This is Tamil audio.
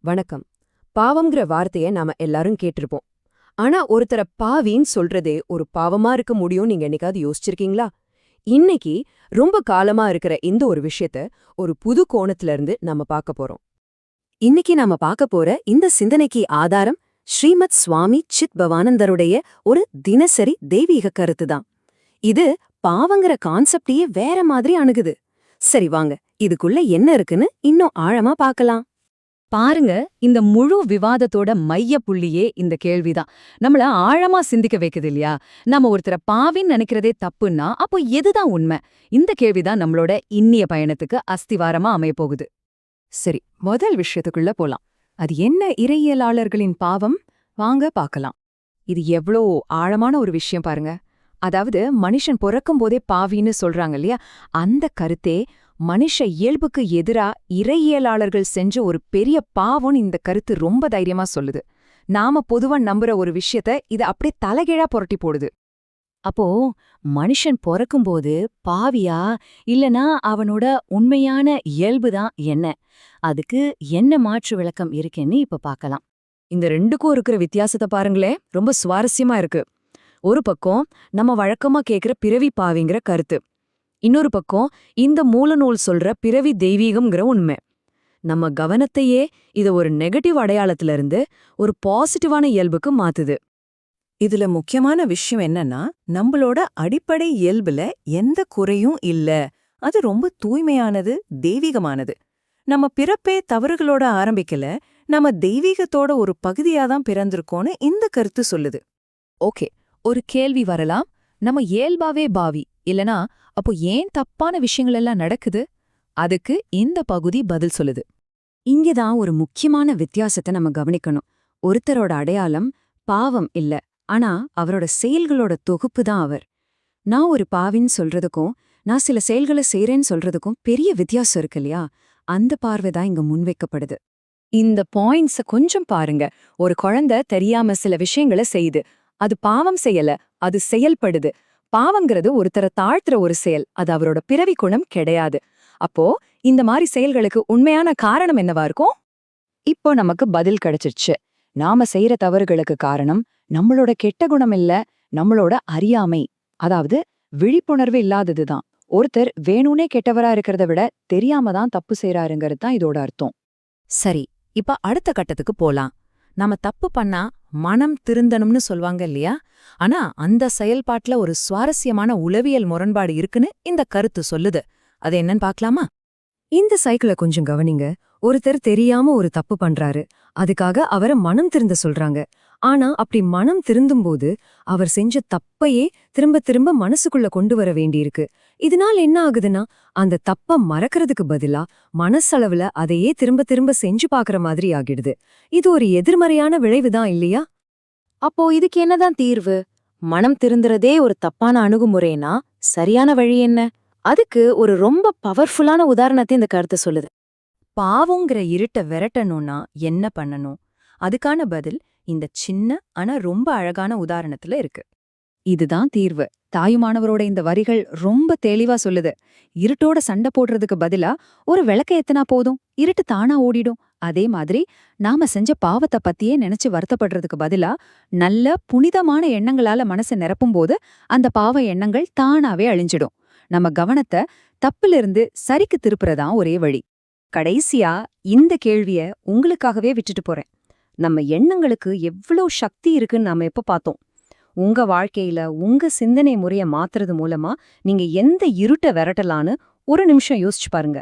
வணக்கம். பாவம்ங்கிற வார்த்தைய நாம எல்லாரும் கேட்டிருப்போம். ஆனா ஒருத்தர பாவின்னு சொல்றதே ஒரு பாவமா இருக்க முடியும் நீங்க என்னைக்காவது யோசிச்சிருக்கீங்களா? இன்னைக்கு ரொம்ப காலமா இருக்கிற இந்த ஒரு விஷயத்த ஒரு புது கோணத்துல இருந்து நாம பார்க்க போறோம். இன்னைக்கு நாம பார்க்க போற இந்த சிந்தனைக்கு ஆதாரம் ஸ்ரீமத் சுவாமி சித் பவானந்தருடைய ஒரு தினசரி தெய்வீக கருத்து தான். இது பாவங்கிற கான்செப்டையே வேற மாதிரி அணுகுது. சரி வாங்க, இதுக்குள்ள என்ன இருக்குன்னு இன்னும் ஆழமா பார்க்கலாம். பாருங்க, இந்த முழு விவாதத்தோட மைய புள்ளியே இந்த கேள்விதான். நம்மள ஆழமா சிந்திக்க வைக்குது இல்லையா? நம்ம ஒருத்தர பாவின்னு நினைக்கிறதே தப்புன்னா அப்போ எதுதான் உண்மை? இந்த கேள்விதான் நம்மளோட இன்னிய பயணத்துக்கு அஸ்திவாரமா அமையப்போகுது. சரி, முதல் விஷயத்துக்குள்ள போலாம். அது என்ன இறையியலாளர்களின் பாவம்? வாங்க பார்க்கலாம். இது எவ்வளோ ஆழமான ஒரு விஷயம் பாருங்க. அதாவது மனுஷன் பிறக்கும் போதே பாவின்னு சொல்றாங்க இல்லையா? அந்த கருத்தே மனுஷ இயல்புக்கு எதிரா இறையியலாளர்கள் செஞ்ச ஒரு பெரிய பாவம்னு இந்த கருத்து ரொம்ப தைரியமா சொல்லுது. நாம பொதுவா நம்புற ஒரு விஷயத்த இது அப்படியே தலைகீழா புரட்டி போடுது. அப்போ மனுஷன் பிறக்கும்போது பாவியா இல்லனா அவனோட உண்மையான இயல்புதான் என்ன? அதுக்கு என்ன மாற்று விளக்கம் இருக்குன்னு இப்ப பார்க்கலாம். இந்த ரெண்டுக்கும் இருக்கிற வித்தியாசத்தை பாருங்களே, ரொம்ப சுவாரஸ்யமா இருக்கு. ஒரு பக்கம் நம்ம வழக்கமா கேக்குற பிறவி பாவிங்கிற கருத்து, இன்னொரு பக்கம் இந்த மூலநூல் சொல்ற பிறவி தெய்வீகம்ங்கிற உண்மை. நம்ம கவனத்தையே இத ஒரு நெகட்டிவ் அடையாளத்திலிருந்து ஒரு பாசிட்டிவான இயல்புக்கு மாத்துது. இதுல முக்கியமான விஷயம் என்னன்னா, நம்மளோட அடிப்படை இயல்புல எந்த குறையும் இல்ல. அது ரொம்ப தூய்மையானது, தெய்வீகமானது. நம்ம பிறப்பே தவறுகளோட ஆரம்பிக்கல, நம்ம தெய்வீகத்தோட ஒரு பகுதியாதான் பிறந்திருக்கோன்னு இந்த கருத்து சொல்லுது. ஓகே, ஒரு கேள்வி வரலாம். நம்ம இயல்பாவே பாவி இல்லனா அப்போ ஏன் தப்பான விஷயங்கள் எல்லாம் நடக்குது? அதுக்கு இந்த பகுதி பதில் சொல்லுது. இங்கதான் ஒரு முக்கியமான வித்தியாசத்தை நம்ம கவனிக்கணும். ஒருத்தரோட அடையாளம் பாவம் இல்ல, ஆனா அவரோட செயல்களோட தொகுப்பு தான் அவர். நான் ஒரு பாவின்னு சொல்றதுக்கும் நான் சில செயல்களை செய்றேன்னு சொல்றதுக்கும் பெரிய வித்தியாசம் இருக்கு இல்லையா? அந்த பார்வைதான் இங்க முன்வைக்கப்படுது. இந்த பாயிண்ட்ஸ கொஞ்சம் பாருங்க. ஒரு குழந்தை தெரியாம சில விஷயங்களை செய்யுது. அது பாவம் செய்யல, அது செயல்படுது. பாவங்கிறது ஒருத்தர தாழ்த்துற ஒரு செயல், அது அவரோட பிறவி குணம் கிடையாது. அப்போ இந்த மாதிரி செயல்களுக்கு உண்மையான காரணம் என்னவா இருக்கும்? இப்போ நமக்கு பதில் கிடைச்சிருச்சு. நாம செய்யற தவறுகளுக்கு காரணம் நம்மளோட கெட்ட குணம் இல்ல, நம்மளோட அறியாமை, அதாவது விழிப்புணர்வு இல்லாததுதான். ஒருத்தர் வேணும்னே கெட்டவரா இருக்கிறத விட தெரியாம தான் தப்பு செய்யறாருங்கிறது தான் இதோட அர்த்தம். சரி, இப்ப அடுத்த கட்டத்துக்கு போலாம். நாம தப்பு பண்ணா மனம் திருந்தணும்னு சொல்வாங்க இல்லையா? ஆனா அந்த செயல்பாட்டுல ஒரு சுவாரஸ்யமான உளவியல் முரண்பாடு இருக்குன்னு இந்த கருத்து சொல்லுது. அது என்னன்னு பார்க்கலாமா? இந்த சைக்கிளை கொஞ்சம் கவனிங்க. ஒருத்தர் தெரியாம ஒரு தப்பு பண்றாரு, அதுக்காக அவரை மனம் திருந்த சொல்றாங்க. ஆனா அப்படி மனம் திருந்தும்போது அவர் செஞ்ச தப்பையே திரும்ப திரும்ப மனசுக்குள்ள கொண்டு வர வேண்டியிருக்கு. இதனால என்ன ஆகுதுன்னா, அந்த தப்ப மறக்கிறதுக்கு பதிலா மனசளவுல அதையே திரும்ப திரும்ப செஞ்சு பாக்குற மாதிரி ஆகிடுது. இது ஒரு எதிர்மறையான விளைவுதான் இல்லையா? அப்போ இதுக்கு என்னதான் தீர்வு? மனம் திருந்துறதே ஒரு தப்பான அணுகுமுறைனா சரியான வழி என்ன? அதுக்கு ஒரு ரொம்ப பவர்ஃபுல்லான உதாரணத்தை இந்த கருத்து சொல்லுது. பாவங்கிற இருட்ட விரட்டணும்னா என்ன பண்ணணும்? அதுக்கான பதில் இந்த சின்ன ஆனா ரொம்ப அழகான உதாரணத்துல இருக்கு. இதுதான் தீர்வு. தாயுமானவரோட இந்த வரிகள் ரொம்ப தெளிவா சொல்லுது. இருட்டோட சண்டை போடுறதுக்கு பதிலா ஒரு விளக்க ஏத்துனா போதும், இருட்டு தானா ஓடிடும். அதே மாதிரி நாம செஞ்ச பாவத்தை பத்தியே நினைச்சு வருத்தப்படுறதுக்கு பதிலா நல்ல புனிதமான எண்ணங்களால மனசை நிரப்பும்போது அந்த பாவ எண்ணங்கள் தானாவே அழிஞ்சிடும். நம்ம கவனத்தை தப்பிலிருந்து சரிக்கு திருப்புறதான் ஒரே வழி. கடைசியா இந்த கேள்விய உங்களுக்காகவே விட்டுட்டு போறேன். நம்ம எண்ணங்களுக்கு எவ்வளோ சக்தி இருக்குன்னு நாம எப்ப பார்த்தோம்? உங்க வாழ்க்கையில உங்க சிந்தனை முறைய மாத்துறது மூலமா நீங்க எந்த இருட்ட விரட்டலான்னு ஒரு நிமிஷம் யோசிச்சு பாருங்க.